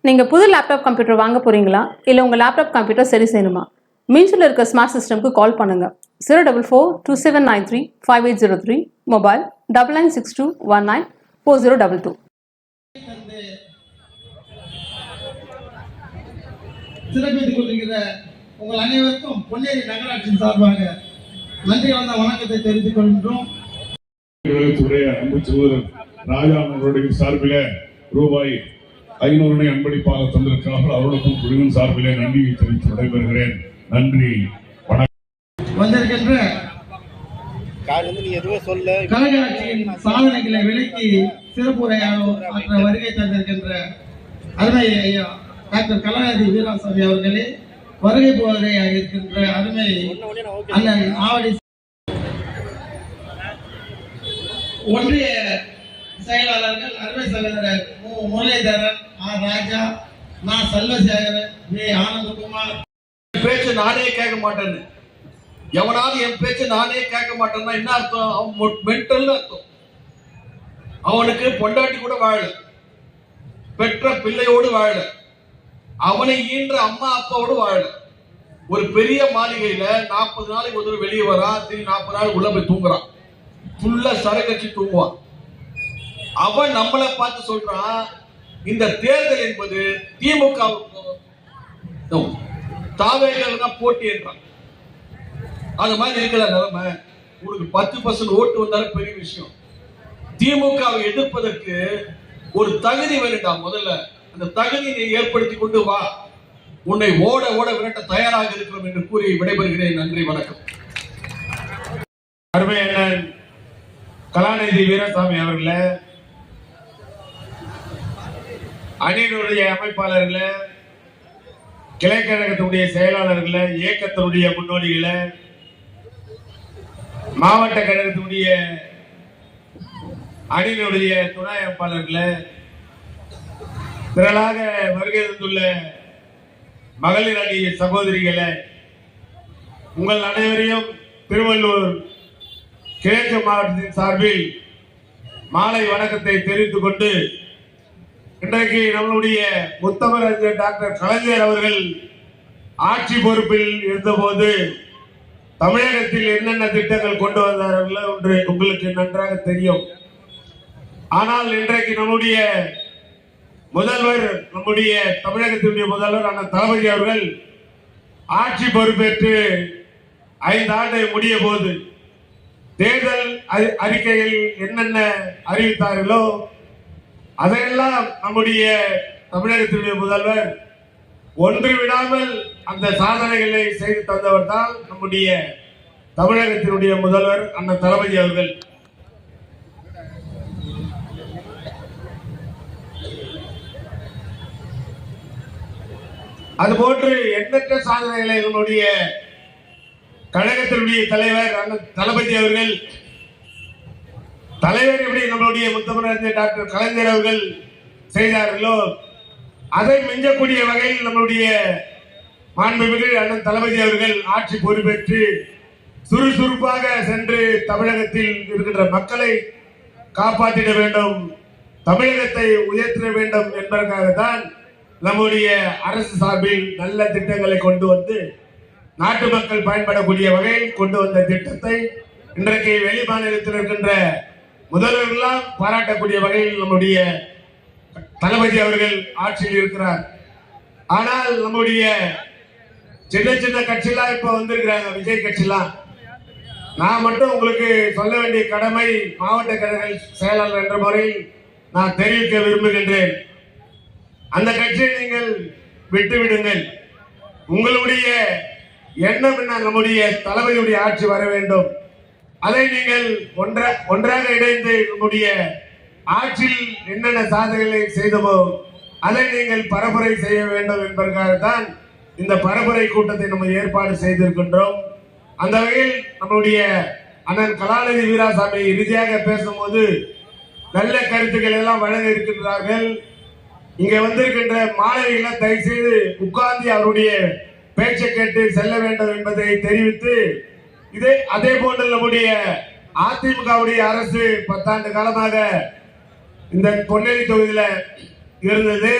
நீங்கள் புது laptop computer வாங்க போகிறீங்களா இல்லை உங்கள் லேப்டாப் கம்ப்யூட்டர் சரி செய்யணுமா? மீன்ஸில் இருக்க ஸ்மார்ட் சிஸ்டம்க்கு கால் பண்ணுங்கள். 04427935803, மொபைல் 9962194022. சிறப்பித்துக் கொண்டிருக்கிற உங்கள் அனைவருக்கும் பொன்னேரி நகராட்சியின் சார்பாக நன்றி வந்த வணக்கத்தை தெரிவித்துக் கொள்கின்றோம். அன்பு சகோதரர் ராஜா அவர்களுடைய சார்பில் ரூபாய் 500 அன்பளிப்பாக தந்திருக்கிறார்கள். அவர்களுக்கும் குழுவின் சார்பிலே நன்றியை தெரிவித்து விடைபெறுகிறேன். நன்றி, வணக்கம். வந்திருக்கின்ற கழகராட்சியின் சாதனைகளை விலக்கி சிறப்புரையாற்ற வருகை தந்திருக்கின்ற அருமை ஐயா டாக்டர் கலாநிதி வீராசாமி அவர்களே, வருகை போவதையாக இருக்கின்ற அருமை அண்ணன் ஆவடி ஒன்றிய செயலாளர்கள் அருமை சகோதரர் முரளிதரன், ஆர் ராஜா, நான் செல்வசேகரன், வே ஆனந்தகுமார். பேச்சு நானே கேட்க மாட்டேன்னு எவனாவது என் பேச்சு நானே கேட்க மாட்டேன்னா என்ன அர்த்தம்? அவன் மென்டல் அர்த்தம். அவனுக்கு பொண்டாட்டி கூட வாழல, பெற்ற பிள்ளையோடு வாழல, அவனை ஈன்ற அம்மா அப்பாவோடு வாழல. ஒரு பெரிய மாளிகையில 40 நாளைக்கு ஒரு வெளியே வரான், திரும்பி 40 நாள் உள்ள போய் தூங்குறான், ஃபுல்லா சரக்கட்சி தூங்குவான். அவன் நம்மளை பார்த்து சொல்றான், இந்த தேர்தல் என்பது திமுகவுக்கும் தாவேகளுக்கும் போட்டி என்றான். அது மாதிரி இருக்கிற நிலைமை. உங்களுக்கு 10% ஓட்டு வந்தாலும் பெரிய விஷயம். திமுகவை எதிர்ப்பதற்கு ஒரு தகுதி வேண்டாம். முதல்ல அந்த தகுதியை ஏற்படுத்தி கொண்டு வா, உன்னை ஓட ஓட விரட்ட தயாராக இருக்கிறோம் என்று கூறி விடைபெறுகிறேன். நன்றி, வணக்கம். அருமை அண்ணன் கலாநிதி வீராசாமி அவர்களே, அணியினுடைய அமைப்பாளர்களே, கிளைக்கழகத்தினுடைய செயலாளர்களே, இயக்கத்தினுடைய முன்னோடிகளே, மாவட்ட கழகத்தினுடைய அணியினுடைய துணை அமைப்பாளர்களே, திரளாக வருகை தந்துள்ள மகளிர் அணி சகோதரிகளே, உங்கள் அனைவரையும் திருவள்ளூர் கிழக்கு மாவட்டத்தின் சார்பில் மாலை வணக்கத்தை தெரிவித்துக் கொண்டு, இன்றைக்கு நம்மளுடைய முத்தமிழறிஞர் டாக்டர் கலைஞர் அவர்கள் ஆட்சி பொறுப்பில் இருந்தபோது தமிழகத்தில் என்னென்ன திட்டங்கள் கொண்டு வந்தார்களோ என்று உங்களுக்கு நன்றாக தெரியும். ஆனால் இன்றைக்கு நம்முடைய முதல்வர், நம்முடைய தமிழகத்தினுடைய முதல்வர் அண்ணன் தளபதி அவர்கள் ஆட்சி பொறுப்பேற்று 5 ஆண்டு முடிய போது தேர்தல் அறிக்கையில் என்னென்ன அறிவித்தார்களோ அதையெல்லாம் நம்முடைய தமிழகத்தினுடைய முதல்வர் ஒன்று விடாமல் அந்த சாதனைகளை செய்து தந்தவர் தான் நம்முடைய தமிழகத்தினுடைய முதல்வர் அண்ணன் தளபதி அவர்கள். அதுபோன்று எண்ணற்ற சாதனைகளை நம்முடைய கழகத்தினுடைய தலைவர் அண்ணன் தளபதி அவர்கள், தலைவர் எப்படி நம்மளுடைய முத்தமிழறிஞர் டாக்டர் கலைஞர் அவர்கள் செய்தார்களோ அதை மிஞ்சக்கூடிய வகையில் நம்முடைய மாண்புமிகு அண்ணன் தளபதி அவர்கள் ஆட்சி பொறுப்பேற்று சுறுசுறுப்பாக சென்று தமிழகத்தில் இருக்கின்ற மக்களை காப்பாற்றிட வேண்டும், தமிழகத்தை உயர்த்திட வேண்டும் என்பதற்காகத்தான் நம்முடைய அரசு சார்பில் நல்ல திட்டங்களை கொண்டு வந்து நாட்டு மக்கள் பயன்படக்கூடிய வகையில் கொண்டு வந்த திட்டத்தை இன்றைக்கு வெளி மாநிலத்தில் இருக்கின்ற முதல்வர்களால் பாராட்டக்கூடிய வகையில் நம்முடைய தளபதி அவர்கள் ஆட்சியில் இருக்கிறார். ஆனால் நம்முடைய சின்ன சின்ன கட்சியெல்லாம் இப்ப வந்திருக்கிறாங்க, விஜய் கட்சியெல்லாம். நான் மட்டும் உங்களுக்கு சொல்ல வேண்டிய கடமை மாவட்ட கழக செயலாளர் என்ற முறையில் நான் தெரிவிக்க விரும்புகின்றேன். அந்த கட்சியை நீங்கள் விட்டுவிடுங்கள். உங்களுடைய எண்ணம் என்ன? நம்முடைய தளபதியுடைய ஆட்சி வர வேண்டும். அதை நீங்கள் ஒன்றாக இணைந்து நம்முடைய ஆட்சியில் என்னென்ன சாதனைகளை செய்தமோ அதை நீங்கள் பரப்புரை செய்ய வேண்டும் என்பதற்காகத்தான் இந்த பரப்புரை கூட்டத்தை நம்ம ஏற்பாடு செய்திருக்கின்றோம். அந்த வகையில் நம்முடைய அண்ணன் கலாநிதி வீராசாமி இறுதியாக பேசும்போது நல்ல கருத்துக்கள் எல்லாம் வழங்க இருக்கின்றார்கள். இங்க வந்திருக்கின்ற மாணவிகளை தயவு செய்து உட்கார்ந்து அவருடைய பேச்சை கேட்டு செல்ல வேண்டும் என்பதை தெரிவித்து, அதே போன்று நம்முடைய அதிமுகவுடைய அரசு 10 ஆண்டு காலமாக இந்த பொன்னேரி தொகுதியில் இருந்தது.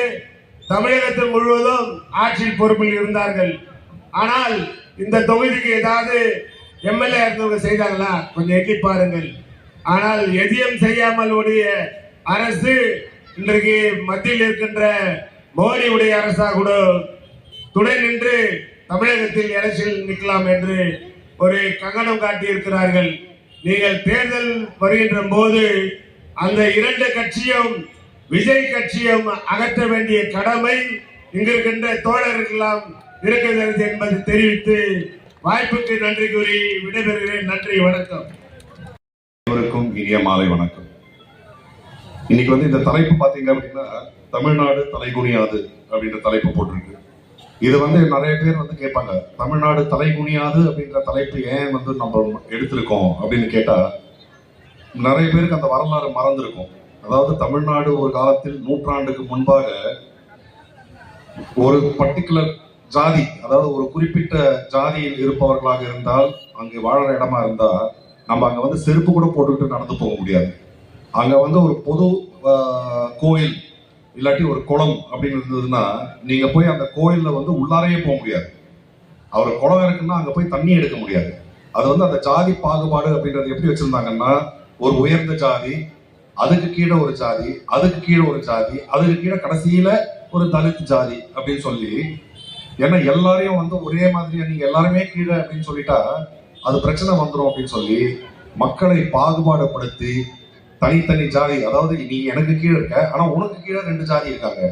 தமிழகத்தில் முழுவதும் ஆட்சி பொறுப்பில் இருந்தார்கள். ஆனால் இந்த தொகுதிக்கு ஏதாவது எம்எல்ஏ இருந்தவங்க செய்தாங்களா? கொஞ்சம் எட்டி பாருங்கள். ஆனால் எதையும் செய்யாமல் உடைய அரசு இன்றைக்கு மத்தியில் இருக்கின்ற மோடியுடைய அரசா கூட துணை நின்று தமிழகத்தில் அரசியல் நிற்கலாம் என்று ஒரு கங்கணம் காட்டி இருக்கிறார்கள். நீங்கள் தேர்தல் வருகின்ற போது அந்த இரண்டு கட்சியும் விஜய் கட்சியும் அகற்ற வேண்டிய கடமை இங்கிருக்கின்ற தோழர்களெல்லாம் இருக்கிறது என்பதை தெரிவித்து வாய்ப்புக்கு நன்றி கூறி விடைபெறுகிறேன். நன்றி, வணக்கம். அனைவருக்கும் இனிய மாலை வணக்கம். இன்னைக்கு இந்த தலைப்பு பாத்தீங்க அப்படின்னா தமிழ்நாடு தலைகுனியாது அப்படின்ற தலைப்பு போட்டிருக்கு. இது நிறைய பேர் கேட்பாங்க, தமிழ்நாடு தலைகுனியாது அப்படின்ற தலைப்பு ஏன் நம்ம எடுத்திருக்கோம் அப்படின்னு கேட்டா, நிறைய பேருக்கு அந்த வரலாறு மறந்துருக்கும். அதாவது தமிழ்நாடு ஒரு காலத்தில் நூற்றாண்டுக்கு முன்பாக ஒரு பர்டிகுலர் ஜாதி, அதாவது ஒரு குறிப்பிட்ட ஜாதியில் இருப்பவர்களாக இருந்தால், அங்கே வாழற இடமா இருந்தா நம்ம அங்க செருப்பு கூட போட்டுக்கிட்டு நடந்து போக முடியாது. அங்க ஒரு பொது கோயில் இல்லாட்டி ஒரு குளம் அப்படின்னு இருந்ததுன்னா நீங்க போய் அந்த கோயில்ல உள்ளாரையே போக முடியாது. அவர் குளம் இருக்குன்னா அங்க போய் தண்ணி எடுக்க முடியாது. அது அந்த ஜாதி பாகுபாடு அப்படின்றது எப்படி வச்சிருந்தாங்கன்னா, ஒரு உயர்ந்த ஜாதி, அதுக்கு கீழே ஒரு ஜாதி, அதுக்கு கீழே ஒரு ஜாதி, அதுக்கு கீழே கடைசியில ஒரு தலித் ஜாதி அப்படின்னு சொல்லி, ஏன்னா எல்லாரையும் ஒரே மாதிரியா நீங்க எல்லாருமே கீழே அப்படின்னு சொல்லிட்டா அது பிரச்சனை வந்துடும் அப்படின்னு சொல்லி மக்களை பாகுபாடுபடுத்தி தனித்தனி ஜாதி, அதாவது நீ எனக்கு கீழே இருக்க ஆனா உனக்கு கீழே 2 ஜாதி இருக்காங்க.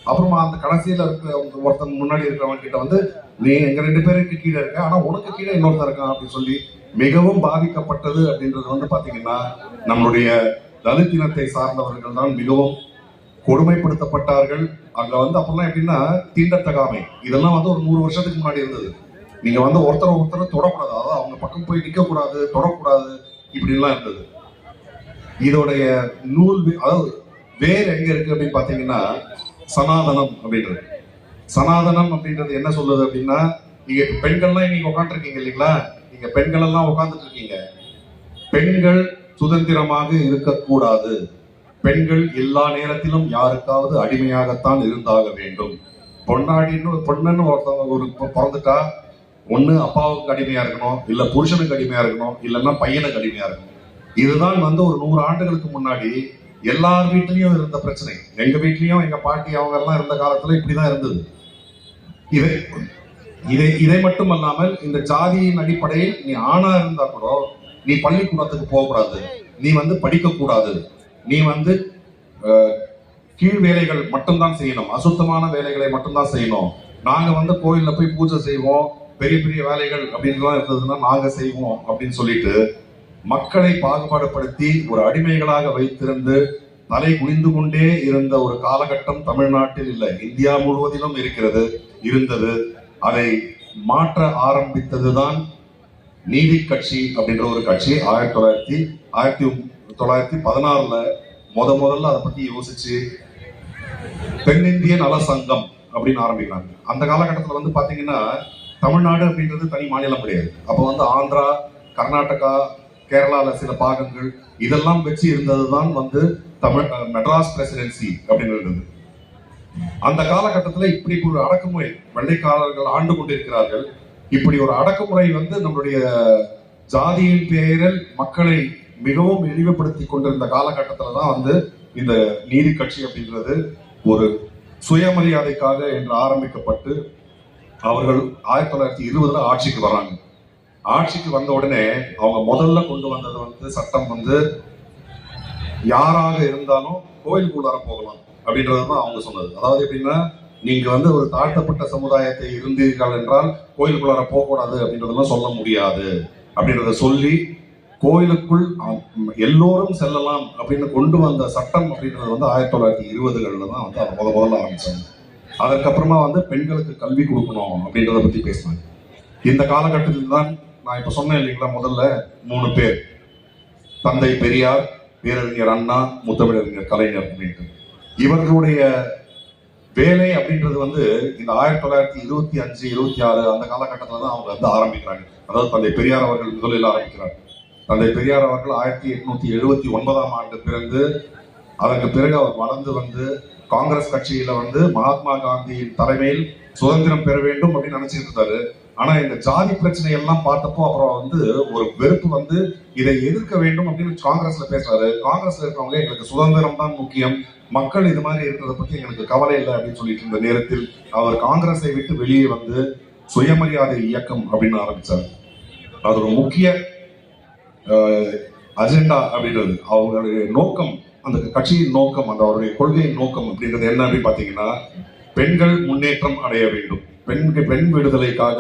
அப்புறமா அந்த கடைசியில இருக்க ஒருத்தன் முன்னாடி இருக்கிறவங்க கிட்ட நீ எங்க 2 பேருக்கு கீழே இருக்க ஆனா உனக்கு கீழே இன்னொருத்தர் இருக்கான் அப்படின்னு சொல்லி மிகவும் பாதிக்கப்பட்டது அப்படின்றது பாத்தீங்கன்னா நம்மளுடைய தலித் இனத்தை சார்ந்தவர்கள் தான் மிகவும் கொடுமைப்படுத்தப்பட்டார்கள். அங்க அப்பெல்லாம் எப்படின்னா தீண்டத்தகாமை இதெல்லாம் ஒரு 100 வருஷத்துக்கு முன்னாடி இருந்தது. நீங்க ஒருத்தர் தொடக்கூடாது, அதாவது அவங்க பக்கம் போய் நிக்க கூடாது, தொடக்கூடாது, இப்படி எல்லாம் இருந்தது. இதோடைய நூல் அதாவது வேர் எங்க இருக்கு அப்படின்னு பாத்தீங்கன்னா சனாதனம் அப்படின்றது. சனாதனம் அப்படின்றது என்ன சொல்லுது அப்படின்னா, நீங்க பெண்கள்லாம் இன்னைக்கு உட்காந்துட்டு இருக்கீங்க இல்லைங்களா, நீங்க பெண்கள் எல்லாம் உட்காந்துட்டு இருக்கீங்க. பெண்கள் சுதந்திரமாக இருக்கக்கூடாது, பெண்கள் எல்லா நேரத்திலும் யாருக்காவது அடிமையாகத்தான் இருந்தாக வேண்டும். பொண்ணுன்னு ஒருத்தவங்க ஒரு பிறந்துட்டா ஒண்ணு அப்பாவுக்கு அடிமையா இருக்கணும், இல்ல புருஷனுக்கு அடிமையா இருக்கணும், இல்லைன்னா பையனுக்கு அடிமையா இருக்கணும். இதுதான் ஒரு 100 ஆண்டுகளுக்கு முன்னாடி எல்லார் வீட்லயும் இருந்த பிரச்சனை. எங்க வீட்லயும் எங்க பாட்டி அவங்க எல்லாம் இருந்த காலத்துல இப்படிதான் இருந்தது. இதை மட்டும் அல்லாமல் இந்த ஜாதியின் அடிப்படையில் நீ ஆணா இருந்தா கூட நீ பள்ளிக்கூடத்துக்கு போகக்கூடாது, நீ படிக்க கூடாது, நீ கீழ் வேலைகள் மட்டும்தான் செய்யணும், அசுத்தமான வேலைகளை மட்டும்தான் செய்யணும். நாங்க கோயில்ல போய் பூஜை செய்வோம், பெரிய பெரிய வேலைகள் அப்படின்லாம் இருந்ததுன்னா நாங்க செய்வோம் அப்படின்னு சொல்லிட்டு மக்களை பாகுபாடுபடுத்தி ஒரு அடிமைகளாக வைத்திருந்து தலை குனிந்து கொண்டே இருந்த ஒரு காலகட்டம் தமிழ்நாட்டில் இல்லை, இந்தியா முழுவதிலும் இருந்தது. அதை மாற்ற ஆரம்பித்ததுதான் நீதி கட்சி அப்படின்ற ஒரு கட்சி 1916 முதல்ல அதை பத்தி யோசிச்சு தென்னிந்திய நல சங்கம் அப்படின்னு ஆரம்பிக்கிறாங்க. அந்த காலகட்டத்தில் பாத்தீங்கன்னா தமிழ்நாடு அப்படின்றது தனி மாநிலம் கிடையாது. அப்போ ஆந்திரா, கர்நாடகா, கேரளால சில பாகங்கள் இதெல்லாம் வச்சு இருந்ததுதான் மெட்ராஸ் பிரசிடென்சி அப்படின்னு இருந்தது. அந்த காலகட்டத்தில் இப்படி ஒரு அடக்குமுறை வெள்ளைக்காரர்கள் ஆண்டு கொண்டிருக்கிறார்கள். இப்படி ஒரு அடக்குமுறை நம்மளுடைய ஜாதியின் பெயரில் மக்களை மிகவும் இழிவுபடுத்தி கொண்டிருந்த காலகட்டத்துல தான் இந்த நீதி கட்சி அப்படின்றது ஒரு சுயமரியாதைக்காக என்று ஆரம்பிக்கப்பட்டு அவர்கள் 1920 ஆட்சிக்கு வராங்க. ஆட்சிக்கு வந்த உடனே அவங்க முதல்ல கொண்டு வந்தது சட்டம் யாராக இருந்தாலும் கோயிலுக்குள்ளார போகலாம் அப்படின்றதுதான் அவங்க சொன்னது. அதாவது எப்படின்னா, நீங்க ஒரு தாழ்த்தப்பட்ட சமுதாயத்தை இருந்தீர்கள் என்றால் கோயிலுக்குள்ளார போகக்கூடாது அப்படின்றதெல்லாம் சொல்ல முடியாது அப்படின்றத சொல்லி கோயிலுக்குள் எல்லோரும் செல்லலாம் அப்படின்னு கொண்டு வந்த சட்டம் அப்படின்றது 1920 தான் அதை முதல்ல ஆரம்பிச்சாங்க. அதற்கப்புறமா பெண்களுக்கு கல்வி கொடுக்கணும் அப்படின்றத பத்தி பேசினாங்க. இந்த காலகட்டத்தில் தான் நான் இப்ப சொன்னேன் இல்லைங்களா, முதல்ல 3 பேர், தந்தை பெரியார், பேரறிஞர் அண்ணா, முத்தமிழறிஞர் கலைஞர் அப்படின்ட்டு. இவர்களுடைய வேலை அப்படின்றது இந்த 1925, 26 அந்த காலகட்டத்தில் தான் அவங்க ஆரம்பிக்கிறாங்க. அதாவது தந்தை பெரியார் அவர்கள் முதலில் ஆரம்பிக்கிறார். தந்தை பெரியார் அவர்கள் 1879 பிறந்து அதற்கு பிறகு அவர் வளர்ந்து காங்கிரஸ் கட்சியில வந்து மகாத்மா காந்தியின் தலைமையில் சுதந்திரம் பெற வேண்டும் அப்படின்னு நினைச்சிட்டு இருந்தாரு. ஆனா இந்த ஜாதி பிரச்சனை எல்லாம் பார்த்தப்போ அப்புறம் வந்து ஒரு வெறுப்பு வந்து இதை எதிர்க்க வேண்டும் அப்படின்னு காங்கிரஸ்ல பேசுறாரு. காங்கிரஸ்ல இருக்கவங்க எங்களுக்கு சுதந்திரம் தான் முக்கியம், மக்கள் இது மாதிரி இருக்கிறத பத்தி எங்களுக்கு கவலை இல்லை அப்படின்னு சொல்லிட்டு இருந்த நேரத்தில் அவர் காங்கிரஸை விட்டு வெளியே வந்து சுயமரியாதை இயக்கம் அப்படின்னு ஆரம்பிச்சார். அது ஒரு முக்கிய அஜெண்டா அப்படின்றது அவங்களுடைய நோக்கம், அந்த கட்சியின் நோக்கம், அந்த அவருடைய கொள்கையின் நோக்கம் அப்படின்றது என்ன அப்படின்னு பாத்தீங்கன்னா, பெண்கள் முன்னேற்றம் அடைய வேண்டும், பெண் விடுதலைக்காக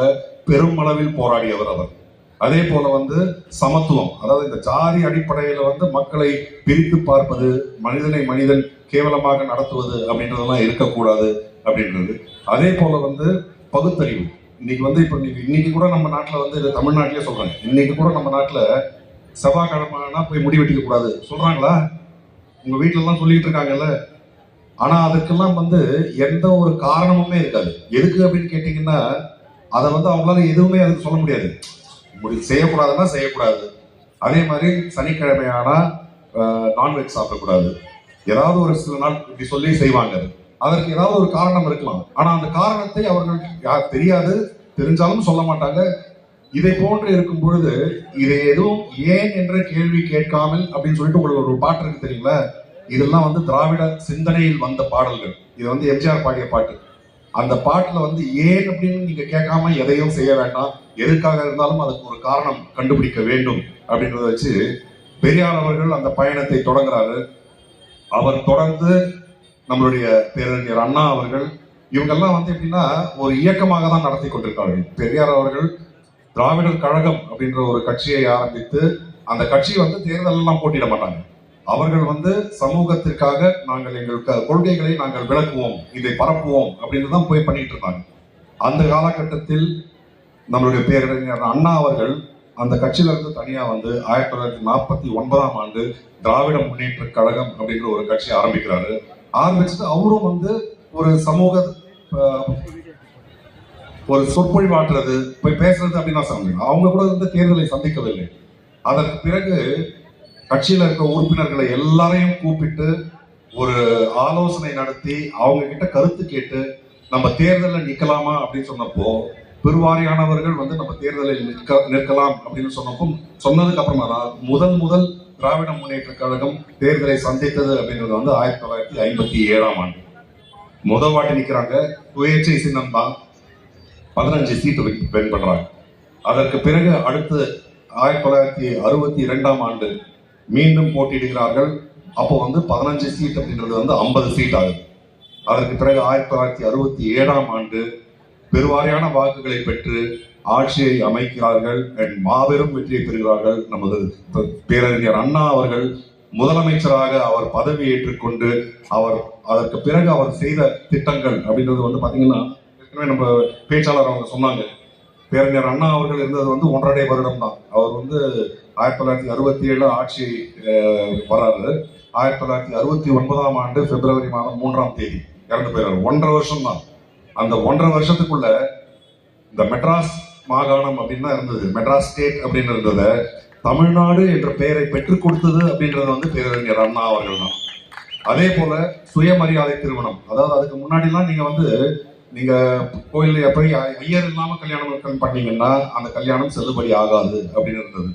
பெருமளவில் போராடியவர் அவர். அதே போல வந்து சமத்துவம், அதாவது இந்த ஜாதி அடிப்படையில வந்து மக்களை பிரித்து பார்ப்பது, மனிதனை மனிதன் கேவலமாக நடத்துவது அப்படின்றதெல்லாம் இருக்கக்கூடாது அப்படின்றது. அதே போல வந்து பகுத்தறிவு. இன்னைக்கு வந்து இப்ப இன்னைக்கு கூட நம்ம நாட்டுல வந்து தமிழ்நாட்டிலே சொல்றாங்க, இன்னைக்கு கூட நம்ம நாட்டுல செவ்வாய்க்கிழமைனா போய் முடி வெட்டிக்க கூடாது சொல்றாங்களா? உங்க வீட்டுல எல்லாம் சொல்லிட்டு இருக்காங்கல்ல. ஆனா அதுக்கெல்லாம் வந்து எந்த ஒரு காரணமுமே இருக்காது. எதுக்கு அப்படின்னு கேட்டீங்கன்னா, அதை வந்து அவங்களால எதுவுமே அதுக்கு சொல்ல முடியாது. செய்யக்கூடாதுன்னா செய்யக்கூடாது. அதே மாதிரி சனிக்கிழமை ஆனா நான்வெஜ் சாப்பிடக்கூடாது, ஏதாவது ஒரு சில நாள் இப்படி சொல்லி செய்வாங்க. அதற்கு ஏதாவது ஒரு காரணம் இருக்கலாம். ஆனா அந்த காரணத்தை அவர்கள் தெரியாது, தெரிஞ்சாலும் சொல்ல மாட்டாங்க. இதை போன்று இருக்கும் பொழுது இதை எதுவும் ஏன் என்ற கேள்வி கேட்காமல் அப்படின்னு சொல்லிட்டு உங்களுக்கு ஒரு பாட்டு இருக்கு தெரியுங்களா? இதெல்லாம் வந்து திராவிட சிந்தனையில் வந்த பாடல்கள். இது வந்து எம்ஜிஆர் பாடிய பாட்டு. அந்த பாட்டுல வந்து ஏன் அப்படின்னு நீங்க கேட்காம எதையும் செய்ய வேண்டாம், எதுக்காக இருந்தாலும் அதுக்கு ஒரு காரணம் கண்டுபிடிக்க வேண்டும் அப்படின்றத வச்சு பெரியார் அவர்கள் அந்த பயணத்தை தொடங்குறாரு. அவர் தொடர்ந்து நம்மளுடைய பேரறிஞர் அண்ணா அவர்கள், இவங்கெல்லாம் வந்து எப்படின்னா ஒரு இயக்கமாக தான் நடத்தி கொண்டிருக்கார்கள். பெரியார் அவர்கள் திராவிடர் கழகம் அப்படின்ற ஒரு கட்சியை ஆரம்பித்து, அந்த கட்சி வந்து தேர்தல் எல்லாம் போட்டியிட மாட்டாங்க. அவர்கள் வந்து சமூகத்திற்காக நாங்கள் எங்கள் கொள்கைகளை நாங்கள் விளக்குவோம், இதை பரப்புவோம் அப்படின்னு தான் போய் பண்ணிட்டு இருந்தாங்க. அந்த காலகட்டத்தில் நம்மளுடைய பேரறிஞர் அண்ணா அவர்கள் அந்த கட்சியில இருந்து தனியா வந்து 1949ஆம் ஆண்டு திராவிட முன்னேற்ற கழகம் அப்படின்ற ஒரு கட்சி ஆரம்பிக்கிறாரு. ஆரம்பிச்சுட்டு அவரும் வந்து ஒரு சமூக ஒரு சொற்பொழிவாற்றுறது, போய் பேசுறது அப்படின்னு சொன்னாங்க. அவங்க கூட வந்து தேர்தலை சந்திக்கவில்லை. அதற்கு பிறகு கட்சியில இருக்க உறுப்பினர்களை எல்லாரையும் கூப்பிட்டு ஒரு ஆலோசனை நடத்தி அவங்க கிட்ட கருத்து கேட்டு நம்ம தேர்தலில் நிக்கலாமா அப்படின்னு சொன்னப்போ பெருவாரியானவர்கள் வந்து நம்ம தேர்தலில் நிற்கலாம் அப்படின்னு சொன்னதுக்கு அப்புறமா தான் முதல் திராவிட முன்னேற்ற கழகம் தேர்தலை சந்தித்தது அப்படின்றது வந்து 1957ஆம் ஆண்டு முதல் வாட்டி நிக்கிறாங்க. சுயேட்சை சின்னம் தான், 15 சீட்டு வின் பண்றாங்க. அதற்கு பிறகு அடுத்து 1962ஆம் ஆண்டு மீண்டும் போட்டியிடுகிறார்கள். அப்போ வந்து 15 சீட் அப்படின்றது வந்து 50 சீட் ஆகுது. அதற்கு பிறகு 1967ஆம் ஆண்டு பெருவாரியான வாக்குகளை பெற்று ஆட்சியை அமைக்கிறார்கள். மாபெரும் வெற்றியை பெறுகிறார்கள். நமது பேரறிஞர் அண்ணா அவர்கள் முதலமைச்சராக அவர் பதவி ஏற்றுக்கொண்டு அவர் அதற்கு பிறகு அவர் செய்த திட்டங்கள் அப்படின்றது வந்து பாத்தீங்கன்னா, நம்ம பேச்சாளர் அவங்க சொன்னாங்க, பேரறிஞர் அண்ணா அவர்கள் இருந்தது வந்து 1.5 வருடம் தான். அவர் வந்து 1967 ஆட்சி வராரு. 1969ஆம் ஆண்டு பிப்ரவரி மாதம் 3ஆம் தேதி இறந்து போயிறாரு. 1.5 வருஷம் தான். அந்த 1.5 வருஷத்துக்குள்ள இந்த மெட்ராஸ் மாகாணம் அப்படின்னு தான் இருந்தது, மெட்ராஸ் ஸ்டேட் அப்படின்னு இருந்தது. தமிழ்நாடு என்ற பெயரை பெற்றுக் கொடுத்தது அப்படின்றது வந்து பேரறிஞர் அண்ணா அவர்கள் தான். அதே போல சுயமரியாதை திருமணம், அதாவது அதுக்கு முன்னாடிலாம் நீங்க கோயில்ல போய் ஐயர் இல்லாம கல்யாணம் பண்ணீங்கன்னா அந்த கல்யாணம் செல்லுபடி ஆகாது அப்படின்னு இருந்தது.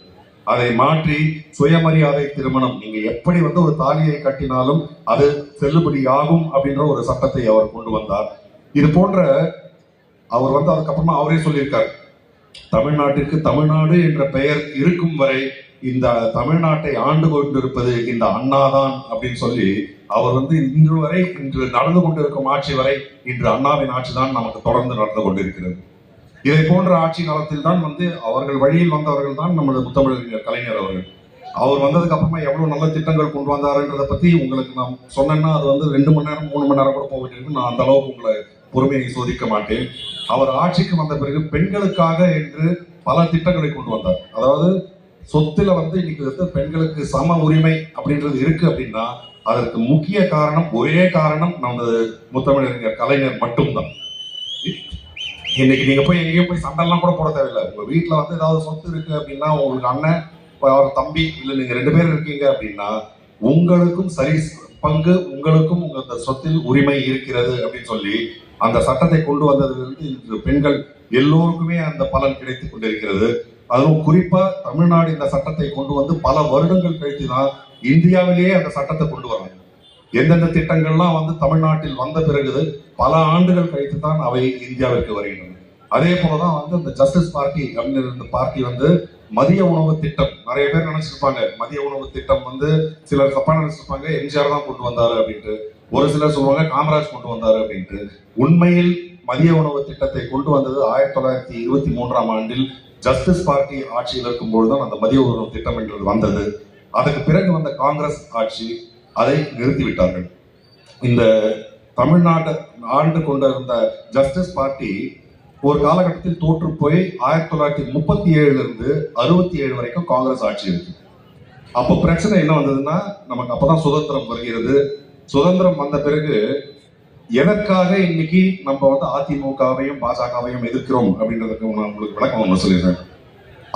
அதை மாற்றி சுயமரியாதை திருமணம், நீங்க எப்படி வந்து ஒரு தாலியை கட்டினாலும் அது செல்லுபடி ஆகும் அப்படின்ற ஒரு சட்டத்தை அவர் கொண்டு வந்தார். இது போன்ற அவர் வந்து அதுக்கப்புறமா அவரே சொல்லியிருக்கார், தமிழ்நாட்டிற்கு தமிழ்நாடு என்ற பெயர் இருக்கும் வரை இந்த தமிழ்நாட்டை ஆண்டு கொண்டிருப்பது இந்த அண்ணாதான் அப்படின்னு சொல்லி அவர் வந்து இன்று நடந்து கொண்டிருக்கும் ஆட்சி வரை இன்று அண்ணாவின் ஆட்சி தான் நமக்கு தொடர்ந்து நடந்து கொண்டிருக்கிறது. இதை போன்ற ஆட்சி காலத்தில் தான் வந்து அவர்கள் வழியில் வந்தவர்கள் தான் நமது முத்தமிழறிஞர் கலைஞர் அவர்கள். அவர் வந்ததுக்கு அப்புறமா எவ்வளவு நல்ல திட்டங்கள் கொண்டு வந்தாருன்றதை பத்தி உங்களுக்கு நான் சொன்னேன்னா அது வந்து 2 மணி நேரம் 3 மணி நேரம் கூட போகிட்டு நான் அந்த அளவுக்கு உங்களை பொறுமையை சோதிக்க மாட்டேன். அவர் ஆட்சிக்கு வந்த பிறகு பெண்களுக்காக என்று பல திட்டங்களை கொண்டு வந்தார். அதாவது சொத்துல வந்து இன்னைக்கு வந்து பெண்களுக்கு சம உரிமை அப்படின்றது இருக்கு அப்படின்னா அதற்கு முக்கிய காரணம், ஒரே காரணம் நமது முத்தமிழறிஞர் கலைஞர் மட்டும்தான். இன்னைக்கு நீங்க போய் எங்கேயும் போய் சண்டெல்லாம் கூட போட தேவையில்லை. உங்க வீட்டுல வந்து ஏதாவது சொத்து இருக்கு அப்படின்னா உங்களுக்கு அண்ணன் அவர் தம்பி இல்ல நீங்க 2 பேர் இருக்கீங்க அப்படின்னா உங்களுக்கும் சரி பங்கு உங்களுக்கும் உங்க சொத்தில் உரிமை இருக்கிறது அப்படின்னு சொல்லி அந்த சட்டத்தை கொண்டு வந்ததிலிருந்து இன்று பெண்கள் எல்லோருக்குமே அந்த பலன் கிடைத்துக் கொண்டிருக்கிறது. அதுவும் குறிப்பா தமிழ்நாடு இந்த சட்டத்தை கொண்டு வந்து பல வருடங்கள் கழித்து தான் இந்தியாவிலேயே அந்த சட்டத்தை கொண்டு வராங்க. எந்தெந்த திட்டங்கள்லாம் வந்து தமிழ்நாட்டில் வந்த பிறகு பல ஆண்டுகள் கழித்து தான் அவை இந்தியாவிற்கு வருகின்றன. அதே போலதான் வந்து இந்த ஜஸ்டிஸ் பார்ட்டி அப்படின்னு இந்த பார்ட்டி வந்து மதிய உணவு திட்டம், நிறைய பேர் நினைச்சிருப்பாங்க மதிய உணவு திட்டம் வந்து சிலர் தப்பா நினைச்சிருப்பாங்க எம்ஜிஆர் தான் கொண்டு வந்தாரு அப்படின்ட்டு, ஒரு சிலர் சொல்லுவாங்க காமராஜ் கொண்டு வந்தாரு அப்படின்ட்டு. உண்மையில் மதிய உணவு திட்டத்தை கொண்டு வந்தது 1923ஆம் ஆண்டில் ஜஸ்டிஸ் பார்ட்டி ஆட்சியில் இருக்கும்போதுதான் அந்த மதிய உணவு திட்டம் என்றது வந்தது. அதுக்கு பிறகு வந்த காங்கிரஸ் ஆட்சி அதை நிறுத்திவிட்டார்கள். இந்த தமிழ்நாட்டை ஆண்டு கொண்டிருந்த ஜஸ்டிஸ் பார்ட்டி ஒரு காலகட்டத்தில் தோற்று போய் 1937 இருந்து 67 வரைக்கும் காங்கிரஸ் ஆட்சி இருக்கு. அப்போ பிரச்சனை என்ன வந்ததுன்னா, நமக்கு அப்பதான் சுதந்திரம் வருகிறது. சுதந்திரம் வந்த பிறகு எதற்காக இன்னைக்கு நம்ம வந்து அதிமுகவையும் பாஜகவையும் எதிர்க்கிறோம் அப்படின்றதுக்கு நான் உங்களுக்கு விளக்கம் ஒன்று சொல்லிடுறேன்.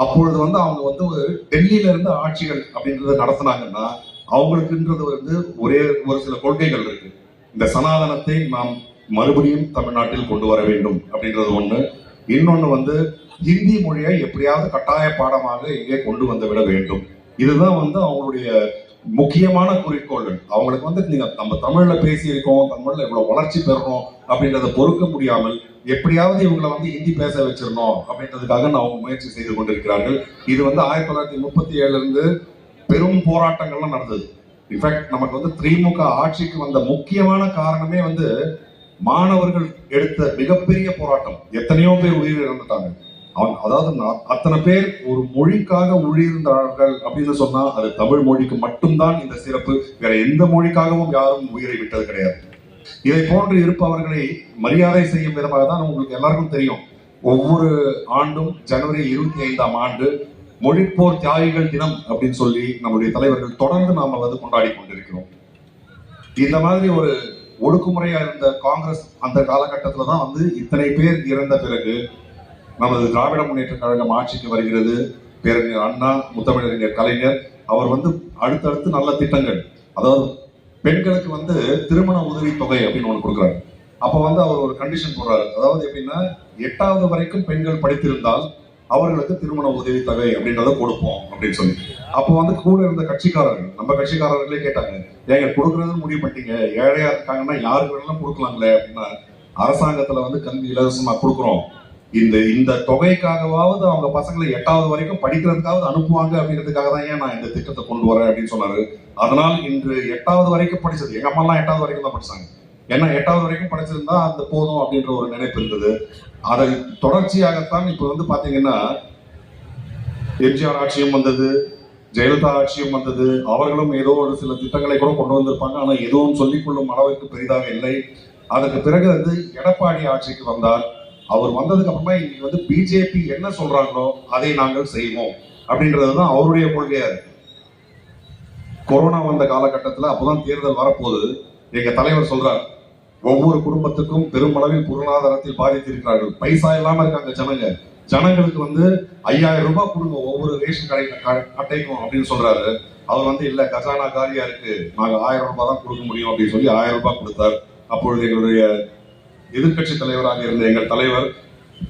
அப்பொழுது வந்து அவங்க வந்து ஒரு டெல்லியில இருந்து ஆட்சிகள் அப்படின்றத நடத்தினாங்கன்னா அவங்களுக்குன்றது வந்து ஒரே ஒரு சில கொள்கைகள் இருக்கு. இந்த சனாதனத்தை நாம் மறுபடியும் தமிழ்நாட்டில் கொண்டு வர வேண்டும் அப்படின்றது ஒண்ணு. இன்னொன்னு வந்து ஹிந்தி மொழியை எப்படியாவது கட்டாய பாடமாக இங்கே கொண்டு வந்து விட வேண்டும். இதுதான் வந்து அவங்களுடைய முக்கியமான குறிக்கோள்கள். அவங்களுக்கு வந்து நீங்க நம்ம தமிழ்ல பேசியிருக்கோம், தமிழ்ல இவ்வளவு வளர்ச்சி பெறணும் அப்படின்றத பொறுக்க முடியாமல் எப்படியாவது இவங்களை வந்து ஹிந்தி பேச வச்சிடணும் அப்படின்றதுக்காக அவங்க முயற்சி செய்து கொண்டிருக்கிறார்கள். இது வந்து 1937 இருந்து பெரும் போராட்டங்கள்லாம் நடந்தது. இன்ஃபேக்ட் நமக்கு வந்து திமுக ஆட்சிக்கு வந்த முக்கியமான காரணமே வந்து மாணவர்கள் எடுத்த மிகப்பெரிய போராட்டம். எத்தனையோ பேர் உயிர் இழந்துட்டாங்க. அதாவது அத்தனை பேர் ஒரு மொழிக்காக உயிரிழந்தார்கள் அப்படின்னு சொன்னா அது தமிழ் மொழிக்கு மட்டும்தான் இந்த சிறப்பு. வேற எந்த மொழிக்காகவும் யாரும் உயிரை விட்டது கிடையாது. இதை போன்று இருப்பவர்களை மரியாதை செய்யும் விதமாக தான் உங்களுக்கு எல்லாருக்கும் தெரியும், ஒவ்வொரு ஆண்டும் ஜனவரி 25ஆம் ஆண்டு மொழிப்போர் தியாகிகள் தினம் அப்படின்னு சொல்லி நம்முடைய தலைவர்கள் தொடர்ந்து நாம வந்து கொண்டாடி கொண்டிருக்கிறோம். இந்த மாதிரி ஒரு ஒடுக்குமுறையா இருந்த காங்கிரஸ் அந்த காலகட்டத்துல தான் வந்து இத்தனை பேர் இறந்த பிறகு நமது திராவிட முன்னேற்ற கழகம் ஆட்சிக்கு வருகிறது. பேரறிஞர் அண்ணா, முத்தமிழறிஞர் கலைஞர் அவர் வந்து அடுத்தடுத்து நல்ல திட்டங்கள், அதாவது பெண்களுக்கு வந்து திருமண உதவி தொகை அப்படின்னு ஒன்று கொடுக்குறாரு. அப்ப வந்து அவர் ஒரு கண்டிஷன் போடுறாரு. அதாவது எப்படின்னா 8வது வரைக்கும் பெண்கள் படித்திருந்தால் அவர்களுக்கு திருமண உதவி தொகை அப்படின்றத கொடுப்போம் அப்படின்னு சொல்லி. அப்போ வந்து கூட இருந்த கட்சிக்காரர்கள், நம்ம கட்சிக்காரர்களே கேட்டாங்க, ஏங்க கொடுக்கறதுன்னு முடிவு பண்ணிட்டீங்க, ஏழையா இருக்காங்கன்னா யாருக்கு வேணாலும் கொடுக்கலாங்களே அப்படின்னா, அரசாங்கத்துல வந்து கல்வி இலவசமா கொடுக்குறோம், இந்த தொகைக்காகவாவது அவங்க பசங்களை 8வது வரைக்கும் படிக்கிறதுக்காவது அனுப்புவாங்க அப்படின்றதுக்காக தான் ஏன் நான் இந்த திட்டத்தை கொண்டு வரேன் அப்படின்னு சொன்னாரு. அதனால் இன்று 8வது வரைக்கும் படிச்சது, எங்க அம்மா எல்லாம் 8வது வரைக்கும் தான் படிச்சாங்க. ஏன்னா 8வது வரைக்கும் படிச்சிருந்தா அந்த போதும் அப்படின்ற ஒரு நினைப்பு இருந்தது. அதை தொடர்ச்சியாகத்தான் இப்ப வந்து பாத்தீங்கன்னா எம்ஜிஆர் ஆட்சியும் வந்தது, ஜெயலலிதா ஆட்சியும் வந்தது. அவர்களும் ஏதோ ஒரு சில திட்டங்களை கூட கொண்டு வந்திருப்பாங்க. ஆனா எதுவும் சொல்லிக் கொள்ளும் அளவுக்கு பெரிதாக இல்லை. அதற்கு பிறகு வந்து எடப்பாடி ஆட்சிக்கு வந்தார். அவர் வந்ததுக்கு அப்புறமா இன்னைக்கு வந்து பிஜேபி என்ன சொல்றாங்களோ அதை நாங்கள் செய்வோம் அப்படின்றதுதான் அவருடைய கொள்கையா இருக்கு. கொரோனா வந்த காலகட்டத்தில் அப்போதான் தேர்தல் வரப்போகுது. எங்க தலைவர் சொல்றார், ஒவ்வொரு குடும்பத்துக்கும் பெருமளவில் பொருளாதாரத்தில் பாதித்திருக்கிறார்கள், பைசா இல்லாம இருக்காங்க ஜனங்களுக்கு வந்து 5000 ரூபாய் கொடுங்க ஒவ்வொரு ரேஷன் அட்டைக்கும் அப்படின்னு சொல்றாரு. அவர் வந்து இல்ல கஜானா காலியா இருக்கு, நாங்க 1000 ரூபாய் தான் கொடுக்க முடியும் அப்படின்னு சொல்லி 1000 ரூபாய் கொடுத்தார். அப்பொழுது எங்களுடைய எதிர்கட்சி தலைவராக இருந்த எங்கள் தலைவர்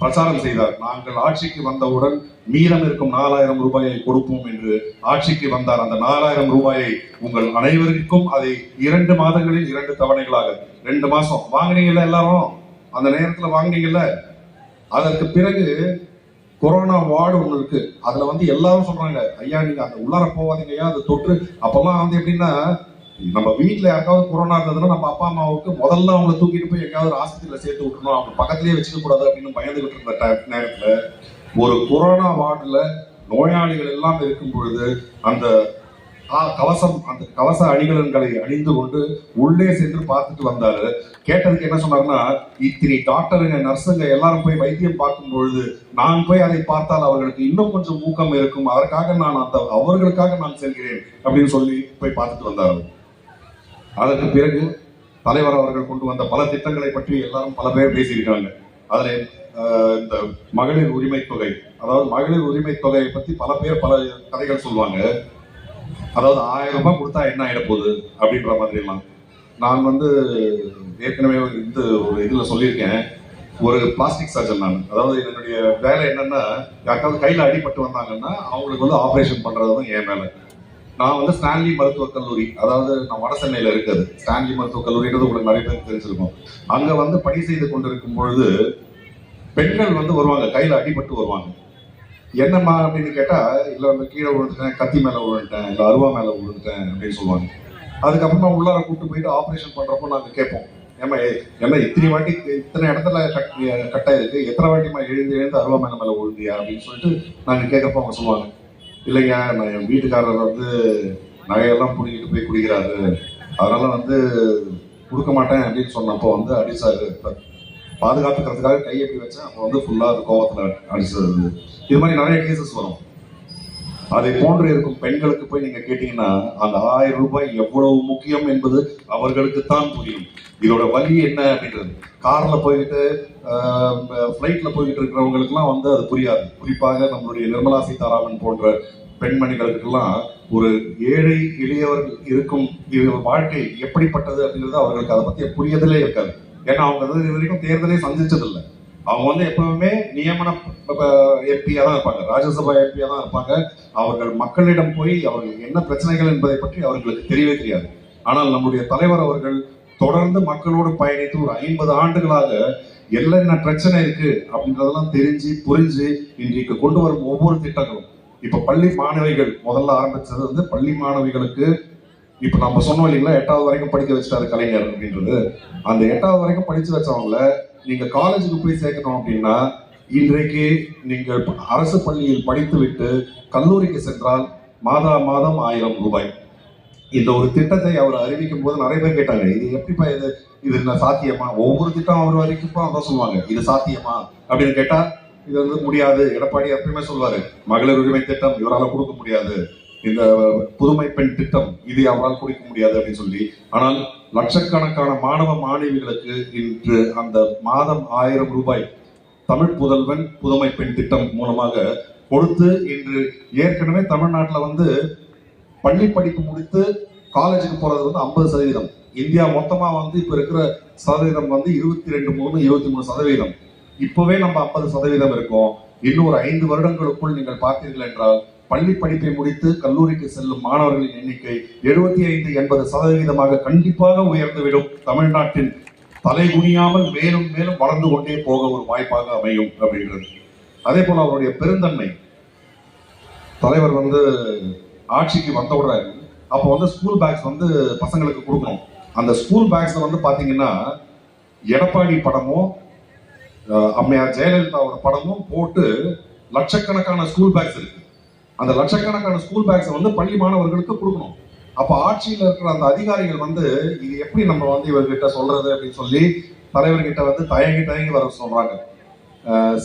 பிரச்சாரம் செய்தார், நாங்கள் ஆட்சிக்கு வந்தவுடன் மீதம் இருக்கும் 4000 ரூபாயை கொடுப்போம் என்று ஆட்சிக்கு வந்தார். அந்த 4000 ரூபாயை உங்கள் அனைவருக்கும் அதை 2 மாதங்களில் 2 தவணைகளாக 2 மாசம் வாங்கினீங்கல்ல, எல்லாரும் அந்த நேரத்துல வாங்கினீங்கல்ல. அதற்கு பிறகு கொரோனா வார்டு ஒண்ணு இருக்கு, அதுல வந்து எல்லாரும் சொல்றாங்க, ஐயா நீங்க அந்த உள்ளார போவாதீங்க ஐயா, அது தொற்று. அப்பெல்லாம் வந்து எப்படின்னா, நம்ம வீட்டுல யாருக்காவது கொரோனா இருந்ததுன்னா நம்ம அப்பா அம்மாவுக்கு முதல்ல அவங்களை தூக்கிட்டு போய் எங்கேயாவது ஆஸ்பத்திரியில சேர்த்து விட்டுணும், அவங்க பக்கத்திலேயே வச்சுக்க கூடாது அப்படின்னு பயந்துகிட்டு இருந்த நேரத்துல ஒரு கொரோனா வார்டுல நோயாளிகள் எல்லாம் இருக்கும் பொழுது அந்த கவச அணிகலன்களை அணிந்து கொண்டு உள்ளே சென்று பார்த்துட்டு வந்தாரு. கேட்டதுக்கு என்ன சொன்னாருன்னா, இத்தனை டாக்டருங்க நர்ஸுங்க எல்லாரும் போய் வைத்தியம் பார்க்கும் பொழுது நான் போய் அதை பார்த்தால் அவர்களுக்கு இன்னும் கொஞ்சம் ஊக்கம் இருக்கும், அதற்காக நான் அவர்களுக்காக நான் செல்கிறேன் அப்படின்னு சொல்லி போய் பார்த்துட்டு வந்தாரு. அதற்கு பிறகு தலைவர் அவர்கள் கொண்டு வந்த பல திட்டங்களை பற்றி எல்லாரும் பல பேர் பேசியிருக்காங்க. அதுல இந்த மகளிர் உரிமை தொகை, அதாவது மகளிர் உரிமை தொகையை பத்தி பல பேர் பல கதைகள் சொல்லுவாங்க. அதாவது 1000 ரூபாய் கொடுத்தா என்ன ஆயிட போகுது அப்படின்ற மாதிரி எல்லாம். நான் வந்து ஏற்கனவே இந்த ஒரு இதுல சொல்லியிருக்கேன், ஒரு பிளாஸ்டிக் சர்ஜன் நான். அதாவது என்னுடைய வேலை என்னன்னா, யாருக்காவது கையில அடிபட்டு வந்தாங்கன்னா அவங்களுக்கு வந்து ஆப்ரேஷன் பண்றது தான் என் வேலை. நான் வந்து ஸ்டான்லி மருத்துவக் கல்லூரி, அதாவது நான் வட சென்னையில இருக்குது ஸ்டான்லி மருத்துவக் கல்லூரின்றது உங்களுக்கு நிறைய பேருக்கு தெரிஞ்சிருக்கும். அங்க வந்து பணி செய்து கொண்டிருக்கும் பொழுது பெண்கள் வந்து வருவாங்க, கையில அடிபட்டு வருவாங்க. என்னம்மா அப்படின்னு கேட்டா, இல்ல வந்து கீழே விழுந்துட்டேன், கத்தி மேல விழுந்துட்டேன், இல்ல அருவா மேல விழுந்துட்டேன் அப்படின்னு சொல்லுவாங்க. அதுக்கப்புறமா உள்ளார கூட்டு போயிட்டு ஆப்ரேஷன் பண்றப்போ நாங்க கேட்போம், ஏமா என்ன இத்தனை வாட்டி இத்தனை இடத்துல கட்டாயிருக்கு, எத்தனை வாட்டிமா எழுந்து எழுந்து அருவா மேல விழுந்தியா அப்படின்னு சொல்லிட்டு நாங்க கேட்கறப்போ அவங்க சொல்லுவாங்க, இல்லைங்க நான் என் வீட்டுக்காரர் வந்து நகையெல்லாம் பிடிக்கிட்டு போய் குடிக்கிறாரு, அதனால வந்து கொடுக்க மாட்டேன் அப்படின்னு சொன்னப்போ வந்து அடிச்சாரு, பாதுகாத்துக்கிறதுக்காக கையை எப்படி வச்சேன், அப்போ வந்து ஃபுல்லா அது கோவத்துல அடிச்சது. இது மாதிரி நிறைய கேசஸ் வரும். அதை போன்று இருக்கும் பெண்களுக்கு போய் நீங்க கேட்டீங்கன்னா அந்த 1000 ரூபாய் எவ்வளவு முக்கியம் என்பது அவர்களுக்கு தான் புரியும். இதோட வலி என்ன அப்படின்றது கார்ல போய்கிட்டு ஃபிளைட்ல போய்கிட்டு இருக்கிறவங்களுக்குலாம் வந்து அது புரியாது. குறிப்பாக நம்மளுடைய நிர்மலா சீதாராமன் போன்ற பெண்மணிகளுக்கெல்லாம் ஒரு ஏழை எளியவர்கள் இருக்கும் வாழ்க்கை எப்படிப்பட்டது அப்படின்றது அவர்களுக்கு அதை பத்தி புரியதலே இருக்காது. ஏன்னா அவங்க வந்து இது வரைக்கும் தேர்தலே சந்திச்சதில்லை. அவங்க வந்து எப்பவுமே நியமன எம்பியா தான் இருப்பாங்க, ராஜ்யசபா எம்பியா தான் இருப்பாங்க. அவர்கள் மக்களிடம் போய் அவர்களுக்கு என்ன பிரச்சனைகள் என்பதை பற்றி அவர்களுக்கு தெரியவே தெரியாது. ஆனால் நம்முடைய தலைவர் அவர்கள் தொடர்ந்து மக்களோடு பயணித்து ஒரு 50 ஆண்டுகளாக என்ன பிரச்சனை இருக்கு அப்படின்றதெல்லாம் தெரிஞ்சு புரிஞ்சு இன்றைக்கு கொண்டு வரும் ஒவ்வொரு திட்டங்களும். இப்ப பள்ளி மாணவிகள் முதல்ல ஆரம்பிச்சது வந்து பள்ளி மாணவிகளுக்கு, இப்ப நம்ம சொன்னோம் இல்லைங்களா 8வது வரைக்கும் படிக்க வச்சுட்டாரு கலைஞர் அப்படின்றது. அந்த 8வது வரைக்கும் படிச்சு வச்சவங்கள நீங்க காலேஜுக்கு போய் சேர்க்கணும் அப்படின்னா இன்றைக்கு நீங்கள் அரசு பள்ளியில் படித்து விட்டு கல்லூரிக்கு சென்றால் மாதம் 1000 ரூபாய். இந்த ஒரு திட்டத்தை அவர் அறிவிக்கும் போது நிறைய பேர் கேட்டாங்க, இது எப்படிப்பா இது என்ன சாத்தியமா? ஒவ்வொரு திட்டம் அவர் வரைக்கும் அதான் சொல்லுவாங்க, இது சாத்தியமா அப்படின்னு கேட்டா இது வந்து முடியாது. எடப்பாடி எப்பயுமே சொல்லுவாரு, மகளிர் உரிமை திட்டம் இவரால் கொடுக்க முடியாது, இந்த புதுமை பெண் திட்டம் இது அவரால் கொடுக்க முடியாது அப்படின்னு சொல்லி. ஆனால் லட்சக்கணக்கான மாணவ மாணவிகளுக்கு இன்று அந்த மாதம் 1000 ரூபாய் தமிழ் புதல்வன் புதுமை பெண் திட்டம் மூலமாக கொடுத்து இன்று ஏற்கனவே தமிழ்நாட்டில் வந்து பள்ளி படிப்பு முடித்து காலேஜுக்கு போறது வந்து 50%. இந்தியா மொத்தமா வந்து இப்ப இருக்கிற சதவீதம் வந்து 23% இப்பவே நம்ம 50% இருக்கோம். இன்னும் ஒரு 5 வருடங்களுக்குள் நீங்கள் பார்த்தீர்கள் என்றால் பள்ளி படிப்பை முடித்து கல்லூரிக்கு செல்லும் மாணவர்களின் எண்ணிக்கை 75-80% கண்டிப்பாக உயர்ந்துவிடும். தமிழ்நாட்டின் தலைகுனியாமல் மேலும் மேலும் வளர்ந்து கொண்டே போக ஒரு வாய்ப்பாக அமையும் அப்படின்றது. அதே போல அவருடைய பெருந்தன்மை, தலைவர் வந்து ஆட்சிக்கு வந்த உடனே அப்போ வந்து ஸ்கூல் பேக்ஸ் வந்து பசங்களுக்கு கொடுக்கணும். அந்த ஸ்கூல் பேக்ஸ்ல வந்து பாத்தீங்கன்னா எடப்பாடி படமும் அம்மையார் ஜெயலலிதாவோட படமும் போட்டு லட்சக்கணக்கான ஸ்கூல் பேக்ஸ் இருக்கு. அந்த லட்சக்கணக்கான ஸ்கூல் பேக்ஸை வந்து பள்ளி மாணவர்களுக்கு கொடுக்கணும். அப்ப ஆட்சியில் இருக்கிற அந்த அதிகாரிகள் வந்து இது எப்படி நம்ம வந்து இவர்கிட்ட சொல்றது அப்படின்னு சொல்லி தலைவர்கிட்ட வந்து தயங்கி வர சொல்றாங்க.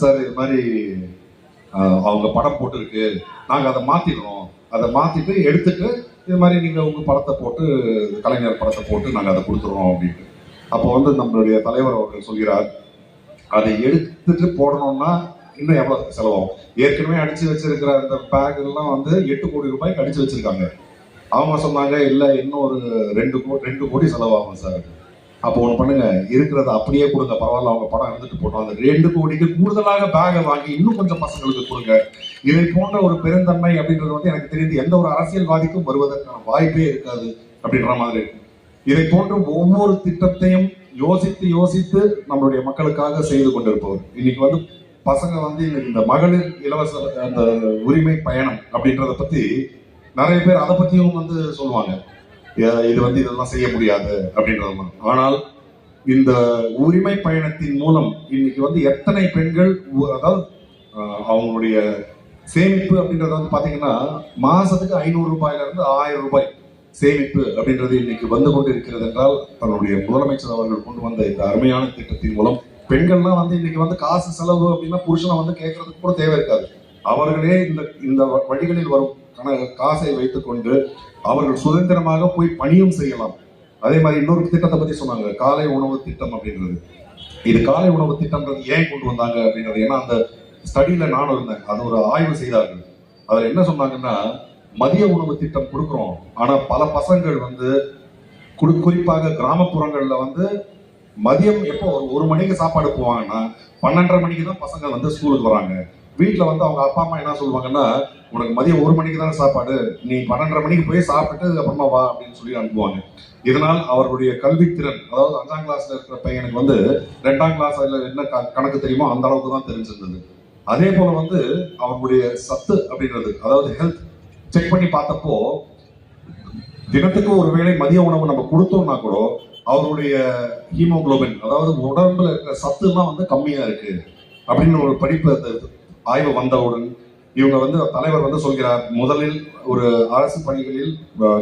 சார் இது மாதிரி அவங்க படம் போட்டு இருக்கு, நாங்க அதை மாத்திடுறோம், அதை மாத்திட்டு எடுத்துட்டு இது மாதிரி நீங்க உங்க படத்தை போட்டு கலைஞர் படத்தை போட்டு நாங்க அதை கொடுத்துருவோம் அப்படின்ட்டு. அப்போ வந்து நம்மளுடைய தலைவர் அவர்கள் சொல்கிறார், அதை எடுத்துட்டு போடணும்னா இன்னும் எவ்வளவு செலவாகும்? ஏற்கனவே அடிச்சு வச்சிருக்கிற அந்த பேக் எல்லாம் வந்து 8 கோடி ரூபாய்க்கு அடிச்சு வச்சிருக்காங்க. அவங்க சொன்னாங்க இல்ல இன்னும் ஒரு 2 கோடி செலவாகும் சார். அப்போ ஒண்ணு பண்ணுங்க, இருக்கிறத அப்படியே கொடுங்க, பரவாயில்ல அவங்க படம் இருந்துட்டு போட்டோம், அந்த 2 கோடிக்கு கூடுதலாக பேகை வாங்கி இன்னும் கொஞ்சம் பசங்களுக்கு கொடுங்க. இதை போன்ற ஒரு பெருந்தன்மை அப்படின்றது வந்து எனக்கு தெரிந்து எந்த ஒரு அரசியல்வாதிக்கும் வருவதற்கான வாய்ப்பே இருக்காது அப்படின்ற மாதிரி இருக்கு. இதை போன்ற ஒவ்வொரு திட்டத்தையும் யோசித்து நம்மளுடைய மக்களுக்காக செய்து கொண்டிருப்பவர். இன்னைக்கு வந்து பசங்க வந்து இந்த மகளிர் இலவச அந்த உரிமை பயணம் அப்படின்றத பத்தி நிறைய பேர் அதை பத்தியும் வந்து சொல்லுவாங்க, இது வந்து இதெல்லாம் செய்ய முடியாது அப்படின்றது. ஆனால் இந்த உரிமை பயணத்தின் மூலம் இன்னைக்கு வந்து எத்தனை பெண்கள், அதாவது அவங்களுடைய சேமிப்பு அப்படின்றத வந்து பாத்தீங்கன்னா மாசத்துக்கு 500 ரூபாயில இருந்து 1000 ரூபாய் சேமிப்பு அப்படின்றது இன்னைக்கு வந்து கொண்டு இருக்கிறது என்றால் தன்னுடைய முதலமைச்சர் அவர்கள் கொண்டு வந்த இந்த அருமையான திட்டத்தின் மூலம் பெண்கள்லாம் வந்து இன்னைக்கு வந்து காசு செலவு அப்படின்னா புருஷனை வந்து கேட்கறதுக்கு கூட தேவை இருக்காது. அவர்களே இந்த வழிகளில் வரும் காசை வைத்துக் கொண்டு அவர்கள் சுதந்திரமாக போய் பணியும் செய்யலாம். அதே மாதிரி இன்னொரு திட்டத்தை பத்தி சொன்னாங்க, காலை உணவு திட்டம் அப்படின்றது. இது காலை உணவு திட்டம்ன்றது ஏன் கொண்டு வந்தாங்க அப்படின்றது, ஏன்னா அந்த ஸ்டடியில நானும் இருந்தேன், அது ஒரு ஆய்வு செய்தார்கள். அதுல என்ன சொன்னாங்கன்னா, மதிய உணவு திட்டம் கொடுக்குறோம், ஆனா பல பசங்கள் வந்து குறிப்பாக கிராமப்புறங்கள்ல வந்து மதியம் எப்போ ஒரு மணிக்கு சாப்பாடு போவாங்கன்னா 12:30 மணிக்கு தான் பசங்க வந்து ஸ்கூலுக்கு வராங்க. வீட்டில் வந்து அவங்க அப்பா அம்மா என்ன சொல்லுவாங்கன்னா, உனக்கு மதியம் 1 மணிக்கு தான் சாப்பாடு, நீ 12:30 மணிக்கு போய் சாப்பிட்டு அப்புறமா வா அப்படின்னு சொல்லி அனுப்புவாங்க. இதனால் அவர்களுடைய கல்வித்திறன், அதாவது 5ஆம் கிளாஸ்ல இருக்கிற பையனுக்கு வந்து 2ஆம் கிளாஸ் என்ன கணக்கு தெரியுமோ அந்த அளவுக்கு தான் தெரிஞ்சிருந்தது. அதே போல வந்து அவங்களுடைய சத்து அப்படின்றது, அதாவது ஹெல்த் செக் பண்ணி பார்த்தப்போ தினத்துக்கு ஒரு வேளை மதிய உணவு நம்ம கொடுத்தோம்னா கூட அவருடைய ஹீமோகுளோபின், அதாவது உடம்புல இருக்கிற சத்துலாம் வந்து கம்மியா இருக்கு அப்படின்னு ஒரு படிப்பு ஆய்வு வந்தவுடன் இவங்க வந்து தலைவர் வந்து சொல்கிறார், முதலில் ஒரு அரசு பள்ளிகளில்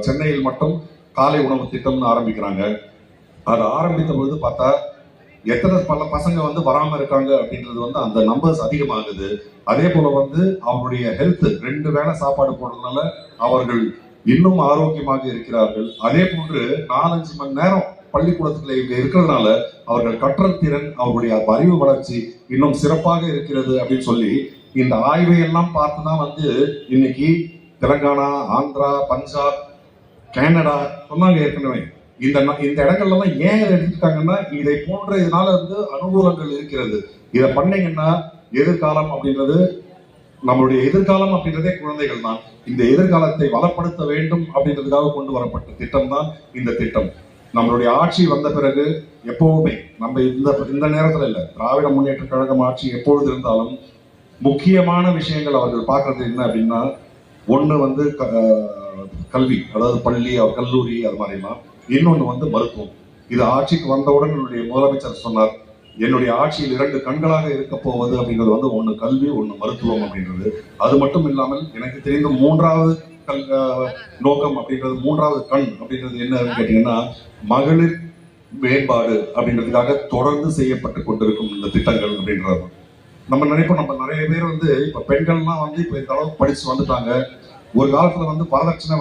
சென்னையில் மட்டும் காலை உணவு திட்டம்னு ஆரம்பிக்கிறாங்க. அதை ஆரம்பித்த பொழுது பார்த்தா எத்தனை பல பசங்க வந்து வராம இருக்காங்க அப்படின்றது வந்து அந்த நம்பர்ஸ் அதிகமாகுது. அதே போல வந்து அவருடைய ஹெல்த் 2 வேளை சாப்பாடு போடுறதுனால அவர்கள் இன்னும் ஆரோக்கியமாக இருக்கிறார்கள். அதே போன்று 4-5 மணி நேரம் பள்ளிக்கூடத்துல இங்க இருக்கிறதுனால அவர்கள் கற்றல் திறன், அவருடைய அறிவு வளர்ச்சி இன்னும் சிறப்பாக இருக்கிறது அப்படின்னு சொல்லி இந்த ஆய்வை எல்லாம் பார்த்துதான் வந்து இன்னைக்கு தெலங்கானா, ஆந்திரா, பஞ்சாப், கனடா சொன்னாங்க ஏற்கனவே. இந்த இடங்கள்லாம் ஏன் இதை எடுத்துட்டாங்கன்னா இதை போன்ற இதனால வந்து அனுகூலங்கள் இருக்கிறது. இதை பண்ணீங்கன்னா எதிர்காலம் அப்படின்றது, நம்மளுடைய எதிர்காலம் அப்படின்றதே குழந்தைகள் தான். இந்த எதிர்காலத்தை வளப்படுத்த வேண்டும் அப்படின்றதுக்காக கொண்டு வரப்பட்ட திட்டம் தான் இந்த திட்டம். நம்மளுடைய ஆட்சி வந்த பிறகு எப்பவுமே நம்ம இந்த நேரத்துல இல்ல, திராவிட முன்னேற்ற கழகம் ஆட்சி எப்பொழுது இருந்தாலும் முக்கியமான விஷயங்கள் அவர்கள் பார்க்கறது என்ன அப்படின்னா, ஒண்ணு வந்து கல்வி, அதாவது பள்ளி, கல்லூரி, அது மாதிரிலாம். இன்னொன்று வந்து மருத்துவம். இது ஆட்சிக்கு வந்தவுடன் என்னுடைய முதலமைச்சர் சொன்னார், என்னுடைய ஆட்சியில் 2 கண்களாக இருக்க போவது அப்படின்றது வந்து ஒண்ணு கல்வி, ஒண்ணு மருத்துவம் அப்படின்றது. அது மட்டும் இல்லாமல் எனக்கு தெரிந்த 3வது நோக்கம் அப்படின்றது, 3வது கண் அப்படின்றது என்ன கேட்டீங்கன்னா, மகளிர் மேம்பாடு அப்படின்றதுக்காக தொடர்ந்து செய்யப்பட்டு கொண்டிருக்கும் இந்த திட்டங்கள் அப்படின்றது. நம்ம நினைப்போம், நம்ம நிறைய பேர் வந்து இப்ப பெண்கள்லாம் வந்து இப்ப இந்த அளவுக்கு படிச்சு வந்துட்டாங்க. ஒரு காலத்துல வந்து வரதட்சணை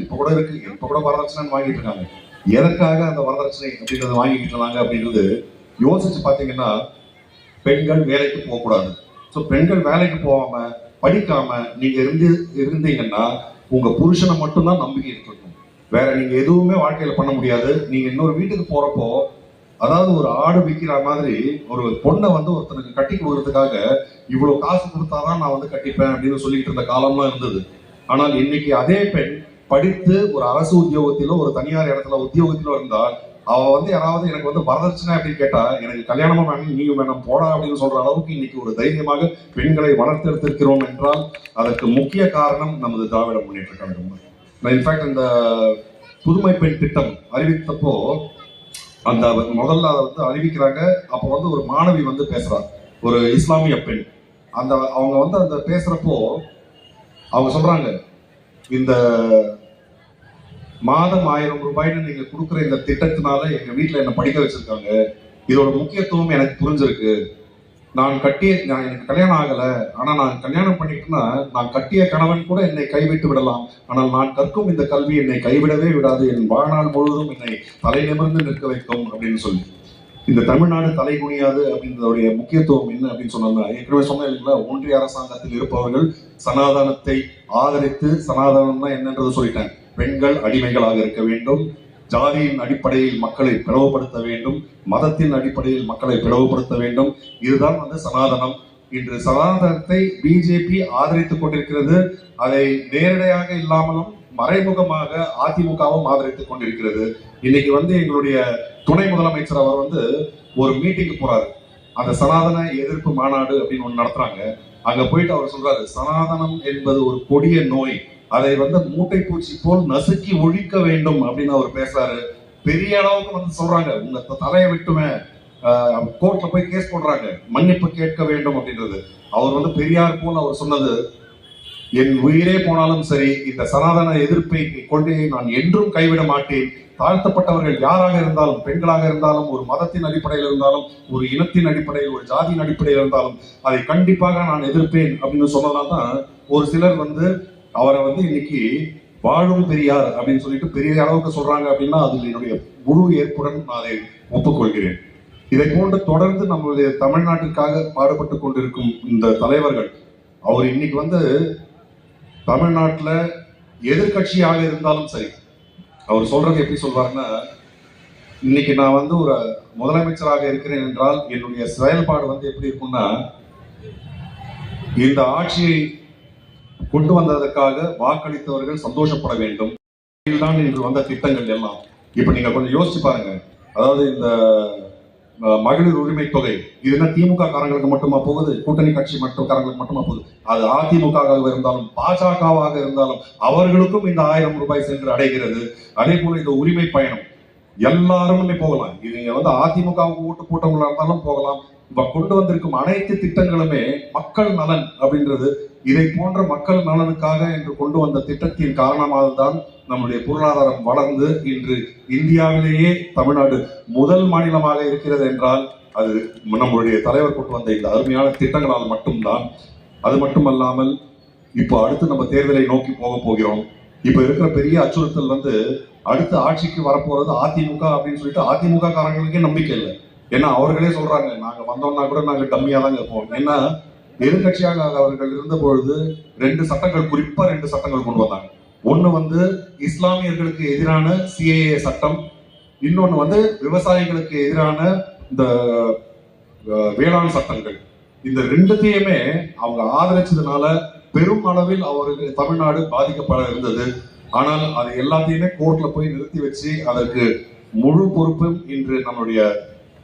இப்ப கூட இருக்கு, இப்ப கூட வரதட்சணைன்னு வாங்கிட்டு இருக்காங்க. எதற்காக அந்த வரதட்சணை அப்படின்றத வாங்கிட்டு இருந்தாங்க அப்படின்றது யோசிச்சு பாத்தீங்கன்னா, பெண்கள் வேலைக்கு போகக்கூடாது. ஸோ பெண்கள் வேலைக்கு போகாம படிக்காம நீங்க இருந்தீங்கன்னா உங்க புருஷனை மட்டும்தான் நம்பிக்கை இருக்கணும், வேற நீங்க எதுவுமே வாழ்க்கையில பண்ண முடியாது. நீங்க இன்னொரு வீட்டுக்கு போறப்போ, அதாவது ஒரு ஆடு விற்கிற மாதிரி ஒரு பொண்ணை வந்து ஒருத்தனுக்கு கட்டி கொடுக்கறதுக்காக இவ்வளவு காசு கொடுத்தாதான் நான் வந்து கட்டிப்பேன் அப்படின்னு சொல்லிட்டு இருந்த காலம்லாம் இருந்தது. ஆனால் இன்னைக்கு அதே பெண் படித்து ஒரு அரசு உத்தியோகத்திலோ ஒரு தனியார் இடத்துல உத்தியோகத்திலோ இருந்தால் அவ வந்து யாராவது எனக்கு வந்து வரதட்சணை அப்படின்னு கேட்டா, எனக்கு கல்யாணமும் வேணும் நீயும் வேணும் போடா அப்படின்னு சொல்ற அளவுக்கு இன்னைக்கு ஒரு தைரியமாக பெண்களை வளர்த்தெடுத்திருக்கிறோம் என்றால் அதற்கு முக்கிய காரணம் நமது திராவிட முன்னேற்ற கழகம். இன்ஃபேக்ட் இந்த புதுமை பெண் திட்டம் அறிவித்தப்போ அந்த முதல்ல அதை வந்து அறிவிக்கிறாங்க. அப்போ வந்து ஒரு மாணவி வந்து பேசுறாங்க, ஒரு இஸ்லாமிய பெண். அவங்க வந்து அந்த பேசுறப்போ அவங்க சொல்றாங்க, இந்த மாதம் 1000 ரூபாய்னு நீங்க கொடுக்குற இந்த திட்டத்தினால எங்க வீட்டுல என்ன படிக்க வச்சிருக்காங்க. இதோட முக்கியத்துவம் எனக்கு புரிஞ்சிருக்கு. எனக்கு கல்யாணம் ஆகல, ஆனா நான் கல்யாணம் பண்ணிட்டுனா நான் கட்டிய கணவன் கூட என்னை கைவிட்டு விடலாம், ஆனால் நான் கற்கும் இந்த கல்வி என்னை கைவிடவே விடாது, என் வாழ்நாள் முழுவதும் என்னை தலை நிமிர்ந்து நிற்க வைக்கும் அப்படின்னு சொல்லி. இந்த தமிழ்நாடு தலை குனியாது அப்படின்றதுடைய முக்கியத்துவம் என்ன அப்படின்னு சொன்னா, ஏற்கனவே சொன்ன இல்லைங்களா, ஒன்றிய அரசாங்கத்தில் இருப்பவர்கள் சனாதனத்தை ஆதரித்து, சனாதனம் தான் என்னன்றது சொல்லிட்டேன், பெண்கள் அடிமைகளாக இருக்க வேண்டும், ஜாதியின் அடிப்படையில் மக்களை பிளவுபடுத்த வேண்டும், மதத்தின் அடிப்படையில் மக்களை பிளவுபடுத்த வேண்டும். இதுதான் வந்து சனாதனம். இன்று சனாதனத்தை பிஜேபி ஆதரித்துக் கொண்டிருக்கிறது. அதை நேரடியாக இல்லாமலும் மறைமுகமாக அதிமுகவும் ஆதரித்துக் கொண்டிருக்கிறது. இன்னைக்கு வந்து எங்களுடைய துணை முதலமைச்சர் அவர் வந்து ஒரு மீட்டிங்கு போறாரு, அந்த சனாதன எதிர்ப்பு மாநாடு அப்படின்னு ஒண்ணு நடத்துறாங்க. அங்க போயிட்டு அவர் சொல்றாரு, சனாதனம் என்பது ஒரு கொடிய நோய், அதை வந்து மூட்டை பூச்சி போல் நசுக்கி ஒழிக்க வேண்டும் அப்படின்னு அவர் பேசுறாரு. பெரிய அளவுக்கு வந்து சொல்றாங்க, உங்க தலையை விட்டுமே கோர்ட்ல போய் கேஸ் போடுறாங்க, மன்னிப்பு கேட்க வேண்டும் அப்படின்றது. அவர் வந்து பெரியார் போல் அவர் சொன்னது, என் உயிரே போனாலும் சரி இந்த சனாதன எதிர்ப்பை கொள்கையை நான் என்றும் கைவிட மாட்டேன். தாழ்த்தப்பட்டவர்கள் யாராக இருந்தாலும், பெண்களாக இருந்தாலும், ஒரு மதத்தின் அடிப்படையில் இருந்தாலும், ஒரு இனத்தின் அடிப்படையில், ஒரு ஜாதியின் அடிப்படையில் இருந்தாலும் அதை கண்டிப்பாக நான் எதிர்ப்பேன் அப்படின்னு சொன்னதால்தான் ஒரு சிலர் வந்து அவரை வந்து இன்னைக்கு வாழும் பெரியார் அப்படின்னு சொல்லிட்டு பெரிய அளவுக்கு சொல்றாங்க. அப்படின்னா அதில் என்னுடைய முழு ஏற்புடன் நான் அதை ஒப்புக்கொள்கிறேன். இதை போன்று தொடர்ந்து நம்மளுடைய தமிழ்நாட்டிற்காக பாடுபட்டு கொண்டிருக்கும் இந்த தலைவர்கள், அவர் இன்னைக்கு வந்து தமிழ்நாட்டில் எதிர்கட்சியாக இருந்தாலும் சரி, அவர் சொல்றது எப்படி சொல்வாருன்னா, இன்னைக்கு நான் வந்து ஒரு முதலமைச்சராக இருக்கிறேன் என்றால் என்னுடைய செயல்பாடு வந்து எப்படி இருக்கும்னா, இந்த ஆட்சியை கொண்டு வந்ததற்காக வாக்களித்தவர்கள் சந்தோஷப்பட வேண்டும். இதுதான் இன்று வந்த திட்டங்கள் எல்லாம். இப்ப நீங்க கொஞ்சம் யோசிச்சு பாருங்க. அதாவது இந்த மகளிர் உரிமை தொகை இது என்ன திமுக காரங்களுக்கு மட்டுமா போகுது? கூட்டணி கட்சி காரங்களுக்கு மட்டுமா போகுது? அது அதிமுகவாக இருந்தாலும் பாஜகவாக இருந்தாலும் அவர்களுக்கும் இந்த 1000 ரூபாய் சென்று அடைகிறது. அதே போல இந்த உரிமை பயணம் எல்லாருமே போகலாம். இது நீங்க வந்து அதிமுகவுக்கு ஓட்டு போட்டவங்களா இருந்தாலும் போகலாம். இப்ப கொண்டு வந்திருக்கும் அனைத்து திட்டங்களுமே மக்கள் நலன் அப்படின்றது. இதை போன்ற மக்கள் நலனுக்காக என்று கொண்டு வந்த திட்டத்தின் காரணமாக தான் நம்முடைய பொருளாதாரம் வளர்ந்து இன்று இந்தியாவிலேயே தமிழ்நாடு முதல் மாநிலமாக இருக்கிறது என்றால் அது நம்முடைய தலைவர் கொண்டு வந்த இந்த அருமையான திட்டங்களால் மட்டும்தான். அது மட்டுமல்லாமல் இப்போ அடுத்து நம்ம தேர்தலை நோக்கி போக போகிறோம். இப்ப இருக்கிற பெரிய அச்சுறுத்தல் வந்து அடுத்த ஆட்சிக்கு வரப்போறது அதிமுக அப்படின்னு சொல்லிட்டு அதிமுக காரங்களுக்கே நம்பிக்கை இல்லை. ஏன்னா அவர்களே சொல்றாங்க, நாங்க வந்தோம்னா கூட நாங்க டம்மியா தான் இருப்போம். ஏன்னா எதிர்கட்சியாக அவர்கள் இருந்த பொழுது 2 சட்டங்கள், குறிப்பா 2 சட்டங்கள் கொண்டு வந்தாங்க. ஒண்ணு வந்து இஸ்லாமியர்களுக்கு எதிரான சிஏஏ சட்டம், இன்னொன்னு வந்து விவசாயிகளுக்கு எதிரான இந்த வேளாண் சட்டங்கள். இந்த 2த்தையுமே அவங்க ஆதரிச்சதுனால பெரும் அளவில் அவருக்கு தமிழ்நாடு பாதிக்கப்பட இருந்தது. ஆனால் அது எல்லாத்தையுமே கோர்ட்ல போய் நிறுத்தி வச்சு அதற்கு முழு பொறுப்பும் இன்று நம்முடைய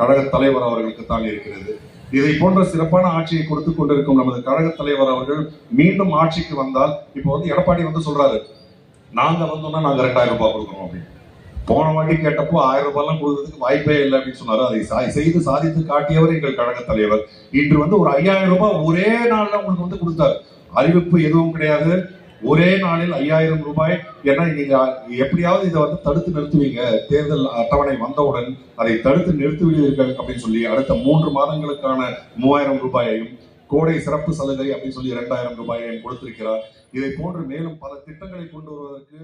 கழக தலைவர் அவர்களுக்கு தான் இருக்கிறது. இதை போன்ற சிறப்பான ஆட்சியை கொடுத்து கொண்டிருக்கும் நமது கழக தலைவர் அவர்கள் மீண்டும் ஆட்சிக்கு வந்தால், இப்போ வந்து எடப்பாடி வந்து சொல்றாரு, நாங்க வந்தோம்னா நாங்க 2000 ரூபாய் கொடுக்குறோம் அப்படின்னு. போன வாட்டி கேட்டப்போ 1000 ரூபாய்லாம் கொடுக்கறதுக்கு வாய்ப்பே இல்லை அப்படின்னு சொன்னாரு. அதை செய்து சாதித்து காட்டியவர் எங்கள் கழக தலைவர். இன்று வந்து ஒரு 5000 ரூபாய் ஒரே நாள்ல உங்களுக்கு வந்து கொடுத்தாரு. அறிவிப்பு எதுவும் கிடையாது. ஒரே நாளில் 5000 ரூபாய். ஏன்னா நீங்க எப்படியாவது இதை வந்து தடுத்து நிறுத்துவீங்க, தேர்தல் அட்டவணை வந்தவுடன் அதை தடுத்து நிறுத்தி விடுவீர்கள் அப்படின்னு சொல்லி அடுத்த 3 மாதங்களுக்கான 3000 ரூபாயையும் கோடை சிறப்பு சலுகை அப்படின்னு சொல்லி 2000 ரூபாயையும் கொடுத்திருக்கிறார். இதை போன்று மேலும் பல திட்டங்களை கொண்டு வருவதற்கு